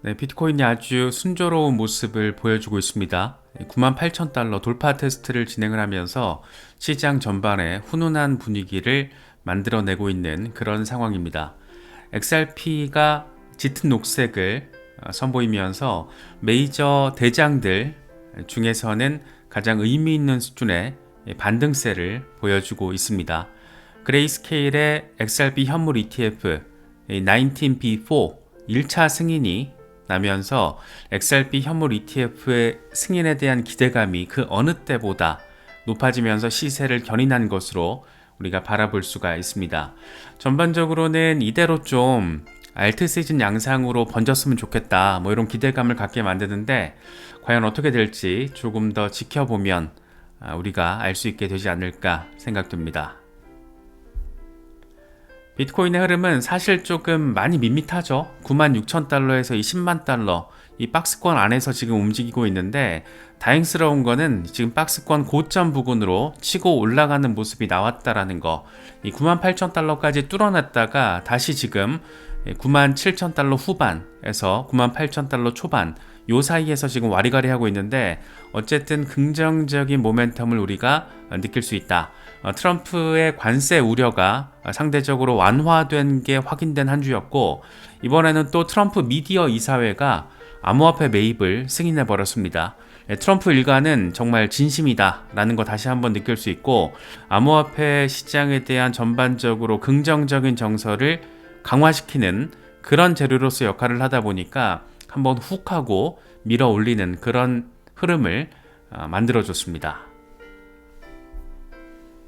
네, 비트코인이 아주 순조로운 모습을 보여주고 있습니다. 98,000달러 돌파 테스트를 진행을 하면서 시장 전반에 훈훈한 분위기를 만들어내고 있는 그런 상황입니다. XRP가 짙은 녹색을 선보이면서 메이저 대장들 중에서는 가장 의미 있는 수준의 반등세를 보여주고 있습니다. 그레이스케일의 XRP 현물 ETF 19B4 1차 승인이 나면서 XRP 현물 ETF의 승인에 대한 기대감이 그 어느 때보다 높아지면서 시세를 견인한 것으로 우리가 바라볼 수가 있습니다. 전반적으로는 이대로 좀 알트 시즌 양상으로 번졌으면 좋겠다, 이런 기대감을 갖게 만드는데 과연 어떻게 될지 조금 더 지켜보면 우리가 알 수 있게 되지 않을까 생각됩니다. 비트코인의 흐름은 사실 조금 많이 밋밋하죠. 96,000달러에서 이 10만 달러 이 박스권 안에서 지금 움직이고 있는데, 다행스러운 거는 지금 박스권 고점 부근으로 치고 올라가는 모습이 나왔다라는 거. 이 98,000달러까지 뚫어냈다가 다시 지금 97,000달러 후반에서 98,000달러 초반 요 사이에서 지금 와리가리 하고 있는데, 어쨌든 긍정적인 모멘텀을 우리가 느낄 수 있다. 트럼프의 관세 우려가 상대적으로 완화된 게 확인된 한 주였고, 이번에는 또 트럼프 미디어 이사회가 암호화폐 매입을 승인해 버렸습니다. 트럼프 일가는 정말 진심이다 라는 거 다시 한번 느낄 수 있고, 암호화폐 시장에 대한 전반적으로 긍정적인 정서를 강화시키는 그런 재료로서 역할을 하다 보니까 한번 훅 하고 밀어 올리는 그런 흐름을 만들어줬습니다.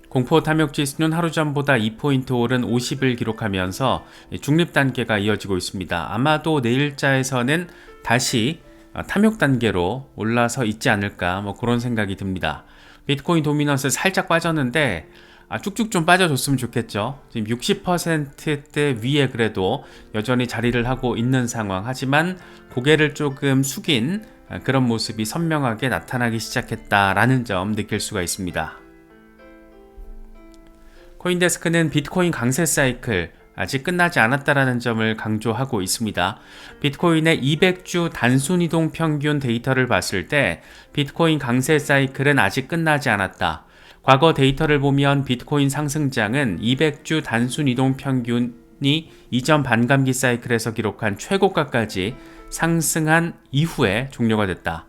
공포 탐욕 지수는 하루 전보다 2포인트 오른 50을 기록하면서 중립 단계가 이어지고 있습니다. 아마도 내일자에서는 다시 탐욕 단계로 올라서 있지 않을까, 그런 생각이 듭니다. 비트코인 도미넌스 살짝 빠졌는데 쭉쭉 좀 빠져줬으면 좋겠죠. 지금 60%대 위에 그래도 여전히 자리를 하고 있는 상황. 하지만 고개를 조금 숙인 그런 모습이 선명하게 나타나기 시작했다라는 점 느낄 수가 있습니다. 코인데스크는 비트코인 강세 사이클 아직 끝나지 않았다라는 점을 강조하고 있습니다. 비트코인의 200주 단순이동 평균 데이터를 봤을 때 비트코인 강세 사이클은 아직 끝나지 않았다. 과거 데이터를 보면 비트코인 상승장은 200주 단순이동 평균이 이전 반감기 사이클에서 기록한 최고가까지 상승한 이후에 종료가 됐다.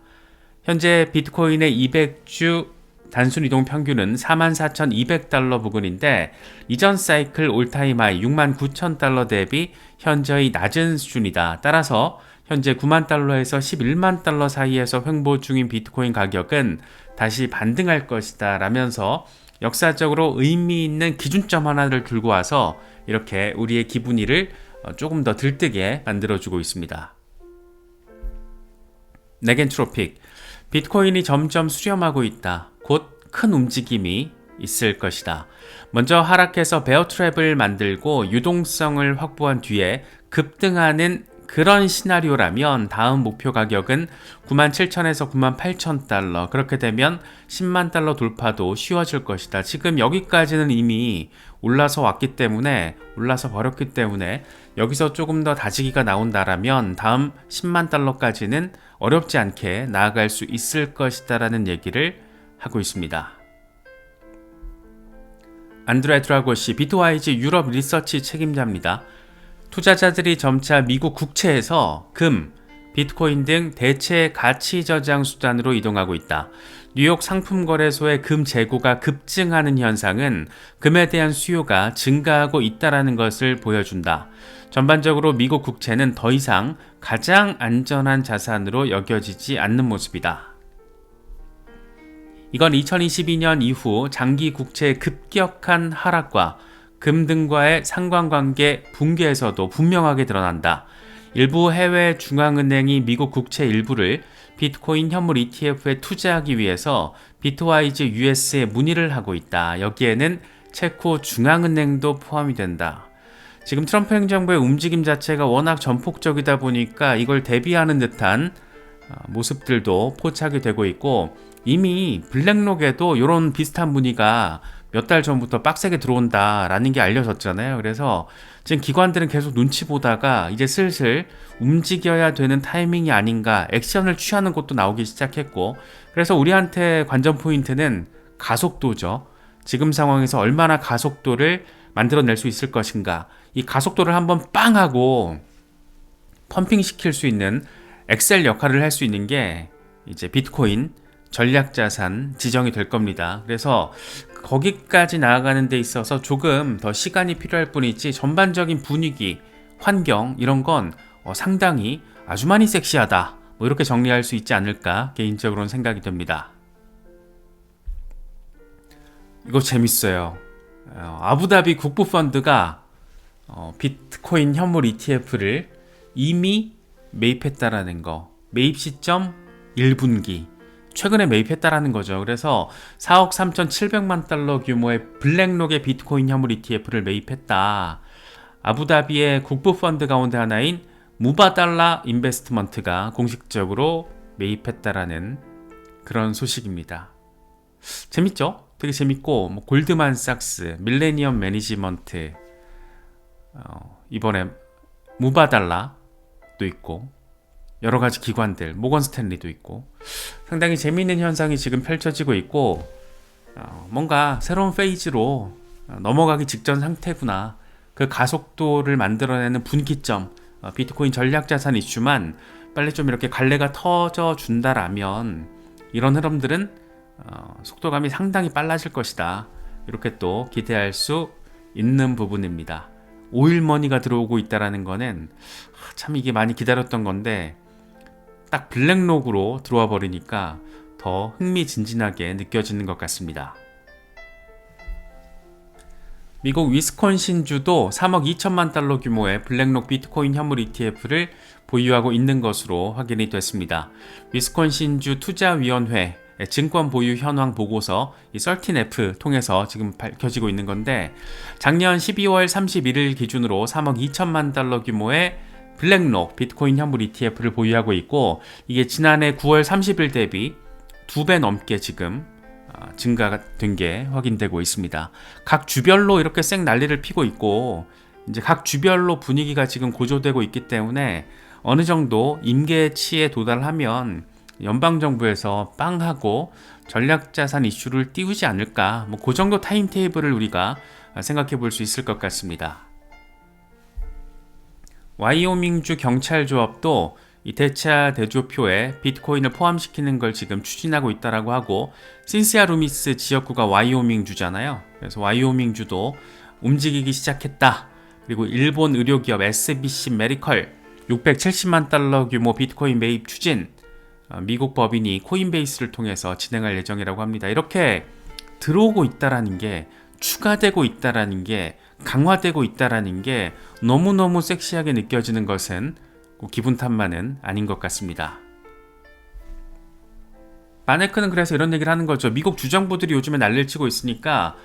현재 비트코인의 200주 단순 이동 평균은 44,200달러 부근인데, 이전 사이클 올타임 하이 69,000달러 대비 현저히 낮은 수준이다. 따라서 현재 9만 달러에서 11만 달러 사이에서 횡보 중인 비트코인 가격은 다시 반등할 것이다 라면서 역사적으로 의미 있는 기준점 하나를 들고 와서 이렇게 우리의 기분이를 조금 더 들뜨게 만들어주고 있습니다. 네겐트로픽, 비트코인이 점점 수렴하고 있다. 곧 큰 움직임이 있을 것이다. 먼저 하락해서 베어 트랩을 만들고 유동성을 확보한 뒤에 급등하는 그런 시나리오라면 다음 목표 가격은 97,000에서 98,000달러, 그렇게 되면 10만 달러 돌파도 쉬워질 것이다. 지금 여기까지는 이미 올라서 왔기 때문에, 올라서 버렸기 때문에 여기서 조금 더 다지기가 나온다라면 다음 10만 달러까지는 어렵지 않게 나아갈 수 있을 것이다 라는 얘기를 하고 있습니다. 안드레 드라고시 비트와이즈 유럽 리서치 책임자입니다. 투자자들이 점차 미국 국채에서 금, 비트코인 등 대체 가치 저장 수단으로 이동하고 있다. 뉴욕 상품거래소의 금 재고가 급증하는 현상은 금에 대한 수요가 증가하고 있다는 것을 보여준다. 전반적으로 미국 국채는 더 이상 가장 안전한 자산으로 여겨지지 않는 모습이다. 이건 2022년 이후 장기 국채의 급격한 하락과 금 등과의 상관관계 붕괴에서도 분명하게 드러난다. 일부 해외 중앙은행이 미국 국채 일부를 비트코인 현물 ETF에 투자하기 위해서 비트와이즈 US에 문의를 하고 있다. 여기에는 체코 중앙은행도 포함이 된다. 지금 트럼프 행정부의 움직임 자체가 워낙 전폭적이다 보니까 이걸 대비하는 듯한 모습들도 포착이 되고 있고, 이미 블랙록에도 이런 비슷한 문의가 몇 달 전부터 빡세게 들어온다라는 게 알려졌잖아요. 그래서 지금 기관들은 계속 눈치 보다가 이제 슬슬 움직여야 되는 타이밍이 아닌가, 액션을 취하는 곳도 나오기 시작했고, 그래서 우리한테 관전 포인트는 가속도죠. 지금 상황에서 얼마나 가속도를 만들어낼 수 있을 것인가, 이 가속도를 한번 빵 하고 펌핑 시킬 수 있는 엑셀 역할을 할 수 있는 게 이제 비트코인 전략자산 지정이 될 겁니다. 그래서 거기까지 나아가는 데 있어서 조금 더 시간이 필요할 뿐이지, 전반적인 분위기, 환경 이런 건 상당히 아주 많이 섹시하다, 뭐 이렇게 정리할 수 있지 않을까 개인적으로는 생각이 됩니다. 이거 재밌어요. 아부다비 국부펀드가 비트코인 현물 ETF를 이미 매입했다라는 거, 매입 시점 1분기 최근에 매입했다라는 거죠. 그래서 4억 3,700만 달러 규모의 블랙록의 비트코인 현물 ETF를 매입했다. 아부다비의 국부펀드 가운데 하나인 무바달라 인베스트먼트가 공식적으로 매입했다라는 그런 소식입니다. 재밌죠? 되게 재밌고, 뭐 골드만삭스, 밀레니엄 매니지먼트, 이번에 무바달라도 있고, 여러 가지 기관들, 모건 스탠리도 있고, 상당히 재미있는 현상이 지금 펼쳐지고 있고, 뭔가 새로운 페이지로 넘어가기 직전 상태구나. 그 가속도를 만들어내는 분기점, 비트코인 전략자산 이슈만 빨리 좀 이렇게 갈래가 터져 준다라면 이런 흐름들은 속도감이 상당히 빨라질 것이다. 이렇게 또 기대할 수 있는 부분입니다. 오일머니가 들어오고 있다는 거는 참 이게 많이 기다렸던 건데, 딱 블랙록으로 들어와 버리니까 더 흥미진진하게 느껴지는 것 같습니다. 미국 위스콘신주도 3억 2천만 달러 규모의 블랙록 비트코인 현물 ETF를 보유하고 있는 것으로 확인이 됐습니다. 위스콘신주 투자위원회 증권 보유 현황 보고서 이 13F 통해서 지금 밝혀지고 있는 건데, 작년 12월 31일 기준으로 3억 2천만 달러 규모의 블랙록 비트코인 현물 ETF를 보유하고 있고, 이게 지난해 9월 30일 대비 2배 넘게 지금 증가가 된 게 확인되고 있습니다. 각 주별로 이렇게 쌩 난리를 피고 있고, 이제 각 주별로 분위기가 지금 고조되고 있기 때문에 어느 정도 임계치에 도달하면 연방정부에서 빵하고 전략자산 이슈를 띄우지 않을까, 뭐 그 정도 타임테이블을 우리가 생각해 볼 수 있을 것 같습니다. 와이오밍주 경찰조합도 이 대차 대조표에 비트코인을 포함시키는 걸 지금 추진하고 있다라고 하고, 신시아 루미스 지역구가 와이오밍주잖아요. 그래서 와이오밍주도 움직이기 시작했다. 그리고 일본 의료기업 SBC 메디컬 670만 달러 규모 비트코인 매입 추진, 미국 법인이 코인베이스를 통해서 진행할 예정이라고 합니다. 이렇게 들어오고 있다라는 게, 추가되고 있다라는 게, 강화되고 있다라는 게 너무너무 섹시하게 느껴지는 것은 기분 탓만은 아닌 것 같습니다. 마네크는 그래서 이런 얘기를 하는 거죠. 미국 주정부들이 요즘에 난리를 치고 있으니까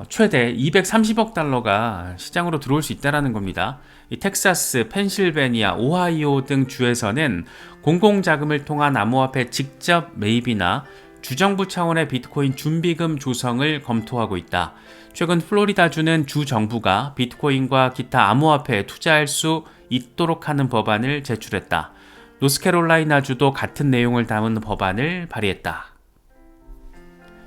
최대 230억 달러가 시장으로 들어올 수 있다는 겁니다. 이 텍사스, 펜실베니아, 오하이오 등 주에서는 공공자금을 통한 암호화폐 직접 매입이나 주정부 차원의 비트코인 준비금 조성을 검토하고 있다. 최근 플로리다주는 주정부가 비트코인과 기타 암호화폐에 투자할 수 있도록 하는 법안을 제출했다. 노스캐롤라이나주도 같은 내용을 담은 법안을 발의했다.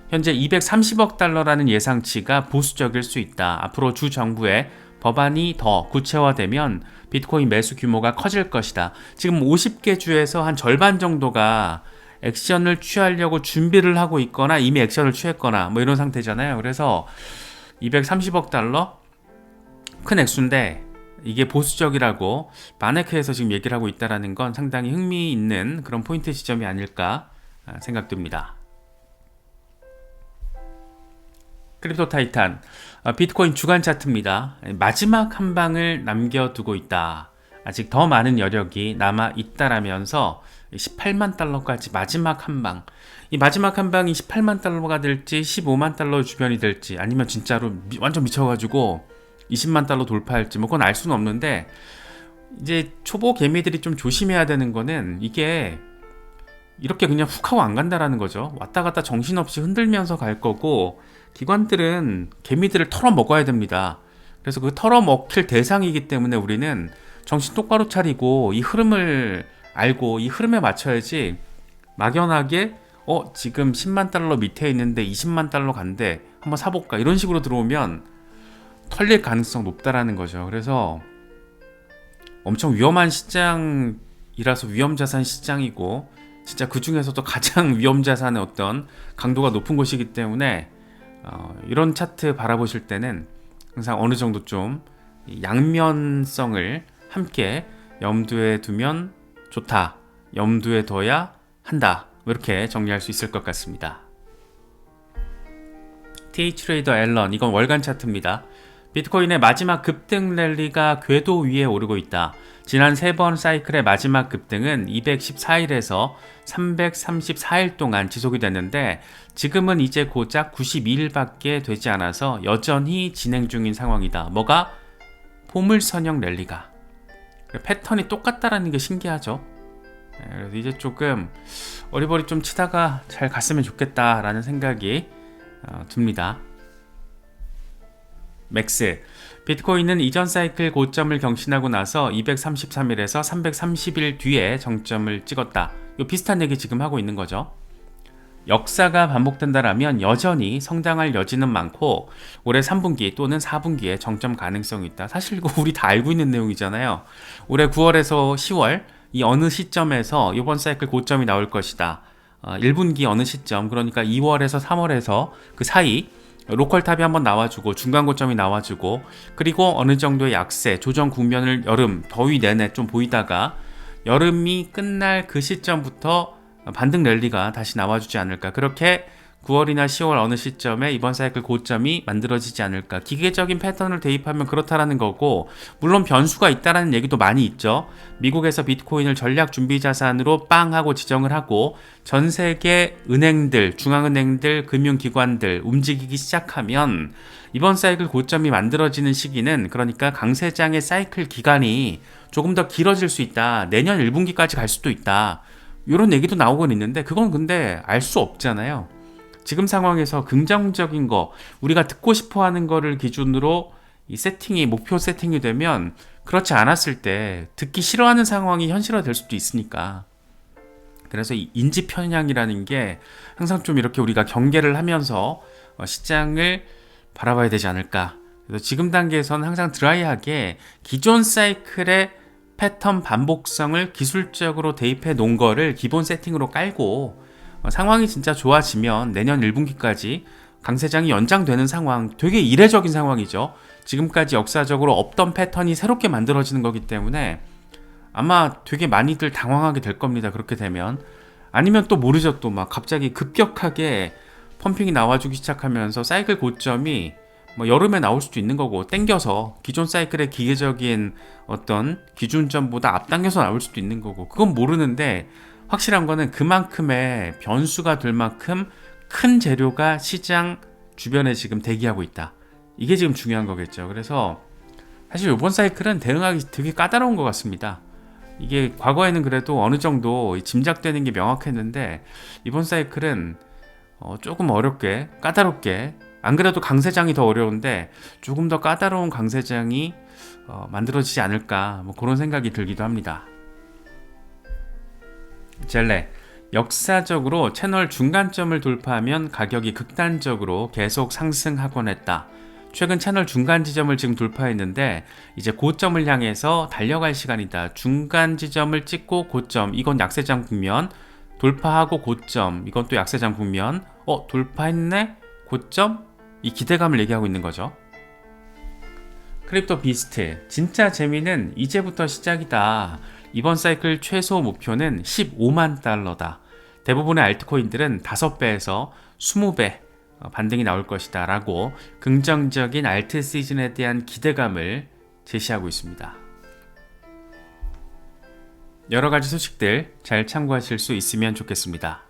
현재 230억 달러라는 예상치가 보수적일 수 있다. 앞으로 주 정부의 법안이 더 구체화되면 비트코인 매수 규모가 커질 것이다. 지금 50개 주에서 한 절반 정도가 액션을 취하려고 준비를 하고 있거나 이미 액션을 취했거나 뭐 이런 상태잖아요. 그래서 230억 달러? 큰 액수인데 이게 보수적이라고 마네크에서 지금 얘기를 하고 있다는 건 상당히 흥미있는 그런 포인트 지점이 아닐까 생각됩니다. 크립토 타이탄, 비트코인 주간 차트입니다. 마지막 한 방을 남겨두고 있다. 아직 더 많은 여력이 남아 있다라면서 18만 달러까지 마지막 한 방. 이 마지막 한 방이 18만 달러가 될지 15만 달러 주변이 될지, 아니면 진짜로 완전 미쳐가지고 20만 달러 돌파할지 뭐 그건 알 수는 없는데, 이제 초보 개미들이 좀 조심해야 되는 거는 이게 이렇게 그냥 훅 하고 안 간다라는 거죠. 왔다 갔다 정신없이 흔들면서 갈 거고, 기관들은 개미들을 털어먹어야 됩니다. 그래서 그 털어먹힐 대상이기 때문에 우리는 정신 똑바로 차리고 이 흐름을 알고 이 흐름에 맞춰야지 막연하게 지금 10만 달러 밑에 있는데 20만 달러 간대 한번 사볼까 이런 식으로 들어오면 털릴 가능성 높다라는 거죠. 그래서 엄청 위험한 시장이라서 위험자산 시장이고 진짜 그 중에서도 가장 위험자산의 어떤 강도가 높은 곳이기 때문에 이런 차트 바라보실 때는 항상 어느 정도 좀 양면성을 함께 염두에 두면 좋다, 염두에 둬야 한다, 이렇게 정리할 수 있을 것 같습니다. T트레이더 앨런, 이건 월간 차트입니다. 비트코인의 마지막 급등 랠리가 궤도 위에 오르고 있다. 지난 3번 사이클의 마지막 급등은 214일에서 334일 동안 지속이 됐는데 지금은 이제 고작 92일밖에 되지 않아서 여전히 진행 중인 상황이다. 뭐가? 포물선형 랠리가. 패턴이 똑같다라는 게 신기하죠. 그래서 이제 조금 어리버리 좀 치다가 잘 갔으면 좋겠다라는 생각이 듭니다. 맥스, 비트코인은 이전 사이클 고점을 경신하고 나서 233일에서 330일 뒤에 정점을 찍었다. 이 비슷한 얘기 지금 하고 있는 거죠. 역사가 반복된다라면 여전히 성장할 여지는 많고 올해 3분기 또는 4분기에 정점 가능성이 있다. 사실 이거 우리 다 알고 있는 내용이잖아요. 올해 9월에서 10월 이 어느 시점에서 이번 사이클 고점이 나올 것이다. 1분기 어느 시점, 그러니까 2월에서 3월에서 그 사이 로컬탑이 한번 나와주고 중간 고점이 나와주고 그리고 어느 정도의 약세, 조정 국면을 여름 더위 내내 좀 보이다가 여름이 끝날 그 시점부터 반등 랠리가 다시 나와주지 않을까. 그렇게 9월이나 10월 어느 시점에 이번 사이클 고점이 만들어지지 않을까. 기계적인 패턴을 대입하면 그렇다라는 거고, 물론 변수가 있다라는 얘기도 많이 있죠. 미국에서 비트코인을 전략 준비 자산으로 빵 하고 지정을 하고 전 세계 은행들, 중앙은행들, 금융기관들 움직이기 시작하면 이번 사이클 고점이 만들어지는 시기는, 그러니까 강세장의 사이클 기간이 조금 더 길어질 수 있다. 내년 1분기까지 갈 수도 있다. 이런 얘기도 나오곤 있는데 그건 근데 알 수 없잖아요. 지금 상황에서 긍정적인 거, 우리가 듣고 싶어 하는 거를 기준으로 이 세팅이, 목표 세팅이 되면 그렇지 않았을 때 듣기 싫어하는 상황이 현실화될 수도 있으니까. 그래서 이 인지 편향이라는 게 항상 좀 이렇게 우리가 경계를 하면서 시장을 바라봐야 되지 않을까. 그래서 지금 단계에서는 항상 드라이하게 기존 사이클의 패턴 반복성을 기술적으로 대입해 놓은 거를 기본 세팅으로 깔고 상황이 진짜 좋아지면 내년 1분기까지 강세장이 연장되는 상황, 되게 이례적인 상황이죠. 지금까지 역사적으로 없던 패턴이 새롭게 만들어지는 거기 때문에 아마 되게 많이들 당황하게 될 겁니다. 그렇게 되면. 아니면 또 모르죠. 또 막 갑자기 급격하게 펌핑이 나와주기 시작하면서 사이클 고점이 뭐 여름에 나올 수도 있는 거고, 땡겨서 기존 사이클의 기계적인 어떤 기준점보다 앞당겨서 나올 수도 있는 거고, 그건 모르는데 확실한 거는 그만큼의 변수가 될 만큼 큰 재료가 시장 주변에 지금 대기하고 있다. 이게 지금 중요한 거겠죠. 그래서 사실 이번 사이클은 대응하기 되게 까다로운 것 같습니다. 이게 과거에는 그래도 어느 정도 짐작되는 게 명확했는데 이번 사이클은 조금 어렵게, 까다롭게, 안 그래도 강세장이 더 어려운데 조금 더 까다로운 강세장이 만들어지지 않을까, 뭐 그런 생각이 들기도 합니다. 젤레, 역사적으로 채널 중간점을 돌파하면 가격이 극단적으로 계속 상승하곤 했다. 최근 채널 중간 지점을 지금 돌파했는데 이제 고점을 향해서 달려갈 시간이다. 중간 지점을 찍고 고점, 이건 약세장 국면, 돌파하고 고점, 이건 또 약세장 국면. 돌파했네? 고점? 이 기대감을 얘기하고 있는 거죠. 크립토 비스트, 진짜 재미는 이제부터 시작이다. 이번 사이클 최소 목표는 15만 달러다. 대부분의 알트코인들은 5배에서 20배 반등이 나올 것이다 라고 긍정적인 알트 시즌에 대한 기대감을 제시하고 있습니다. 여러 가지 소식들 잘 참고하실 수 있으면 좋겠습니다.